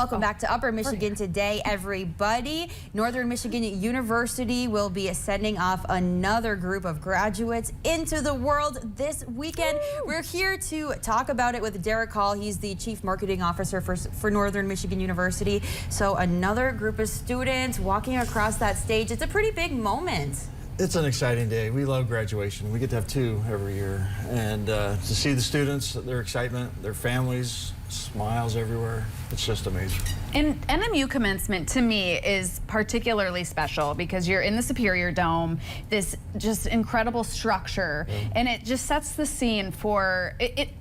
Welcome back to Upper Michigan today, everybody. Northern Michigan University will be sending off another group of graduates into the world this weekend. We're here to talk about it with Derek Hall. He's the Chief Marketing Officer for Northern Michigan University. So another group of students walking across that stage. It's a pretty big moment. It's an exciting day. We love graduation. We get to have two every year. And to see the students, their excitement, their families, smiles everywhere, it's just amazing. And NMU commencement to me is particularly special because you're in the Superior Dome, this just incredible structure, and it just sets the scene for,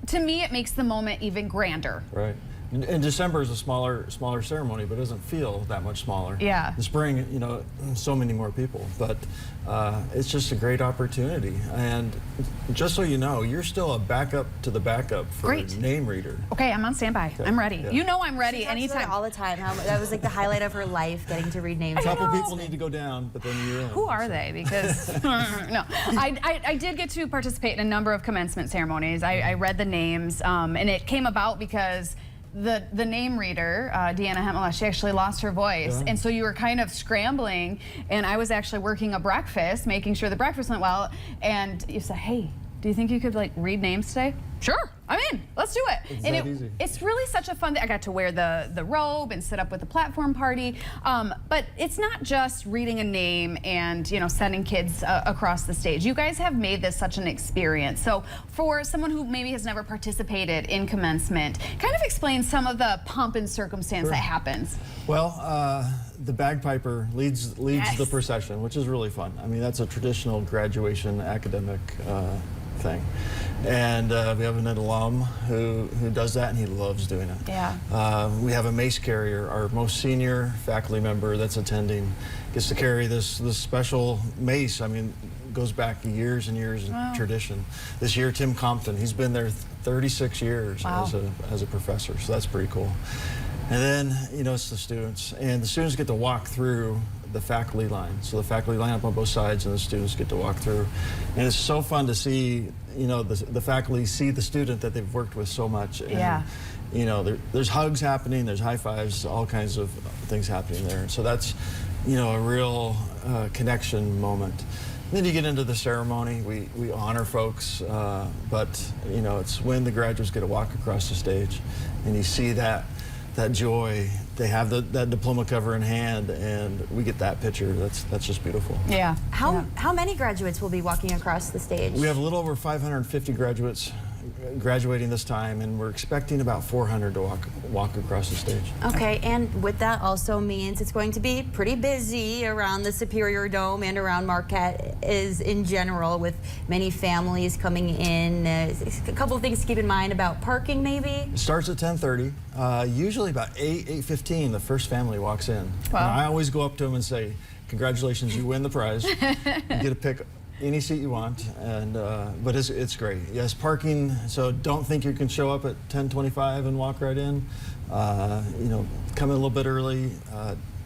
to me it makes the moment even grander. Right. In December is a smaller ceremony, but it doesn't feel that much smaller. Yeah. In spring, you know, so many more people, but it's just a great opportunity. And just so you know, you're still a backup to the backup for name reader. Okay, I'm on standby. Okay. I'm ready. Yeah. You know I'm ready she talks anytime. about it all the time. That was like the highlight of her life, getting to read names. A couple people need to go down, but then you're in. Who are they? Because no, I did get to participate in a number of commencement ceremonies. I read the names, and it came about because the name reader, Deanna Hemela, she actually lost her voice. And so you were kind of scrambling, and I was actually working a breakfast, making sure the breakfast went well, and you said, hey, do you think you could like read names today? Sure, I'm in. Let's do it. It's and that easy. It's really such a fun thing. I got to wear the robe and sit up with the platform party. But it's not just reading a name and sending kids across the stage. You guys have made this such an experience. So for someone who maybe has never participated in commencement, kind of explain some of the pomp and circumstance that happens. Well, the bagpiper leads the procession, which is really fun. I mean, that's a traditional graduation academic thing. And we have an alum who does that, and he loves doing it. Yeah. We have a mace carrier, our most senior faculty member that's attending gets to carry this special mace. I mean, goes back years and years in tradition. This year, Tim Compton, he's been there 36 years as a professor, so that's pretty cool. And then, it's the students, and the students get to walk through the faculty line. So the faculty line up on both sides, and the students get to walk through. And it's so fun to see, the faculty see the student that they've worked with so much. And, there's hugs happening, there's high fives, all kinds of things happening there. So that's, a real connection moment. And then you get into the ceremony. We honor folks, but, it's when the graduates get to walk across the stage, and you see that joy. They have that diploma cover in hand, and we get that picture. That's just beautiful. Yeah. How many graduates will be walking across the stage? We have a little over 550 graduates graduating this time, and we're expecting about 400 to walk across the stage. Okay, and with that also means it's going to be pretty busy around the Superior Dome and around Marquette in general, with many families coming in. A couple of things to keep in mind about parking, maybe? It starts at 10:30. Usually about 8:15, the first family walks in. Wow. And I always go up to them and say, congratulations, you win the prize. You get to pick any seat you want, and but it's great. Yes, parking, so don't think you can show up at 10:25 and walk right in. Come in a little bit early.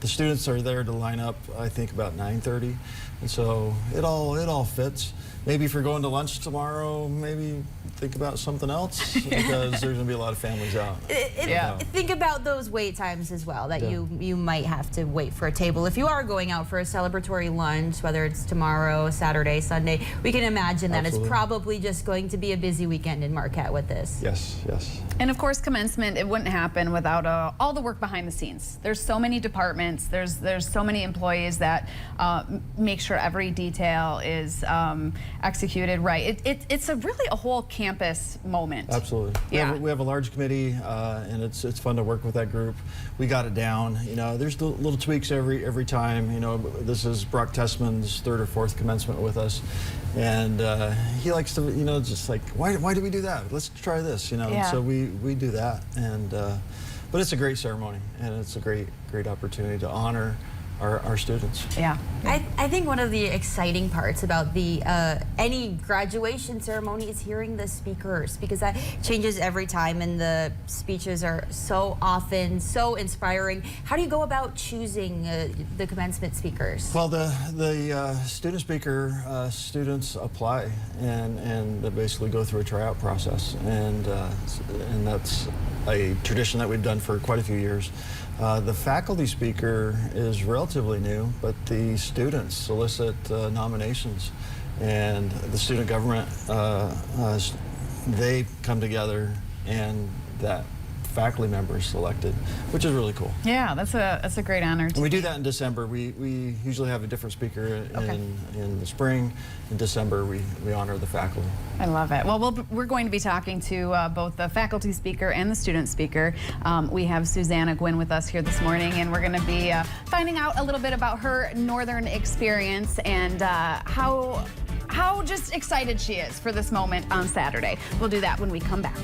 The students are there to line up, I think, about 9:30, and so it all fits. Maybe if you're going to lunch tomorrow, maybe think about something else, because there's going to be a lot of families out. Think about those wait times as well, that you might have to wait for a table. If you are going out for a celebratory lunch, whether it's tomorrow, Saturday, Sunday, we can imagine that it's probably just going to be a busy weekend in Marquette with this. Yes, yes. And of course, commencement, it wouldn't happen without all the work behind the scenes. There's so many departments, there's so many employees that make sure every detail is executed right. It's really a whole campus moment. Absolutely. Yeah. We have a large committee, and it's fun to work with that group. We got it down. There's little tweaks every time. This is Brock Tessman's third or fourth commencement with us, and he likes to, just like, why do we do that? Let's try this, So we do that, and but it's a great ceremony, and it's a great opportunity to honor our students. Yeah. I think one of the exciting parts about the any graduation ceremony is hearing the speakers, because that changes every time, and the speeches are so often so inspiring. How do you go about choosing the commencement speakers? Well, the student speaker, students apply and they basically go through a tryout process, and that's a tradition that we've done for quite a few years. The faculty speaker is relatively new, but the students solicit nominations, and the student government, they come together, and that faculty member is selected, which is really cool. Yeah, that's a great honor. And we do that in December. We usually have a different speaker in the spring. In December, we honor the faculty. I love it. Well, we're going to be talking to both the faculty speaker and the student speaker. We have Susanna Gwynn with us here this morning, and we're going to be finding out a little bit about her Northern experience and how just excited she is for this moment on Saturday. We'll do that when we come back.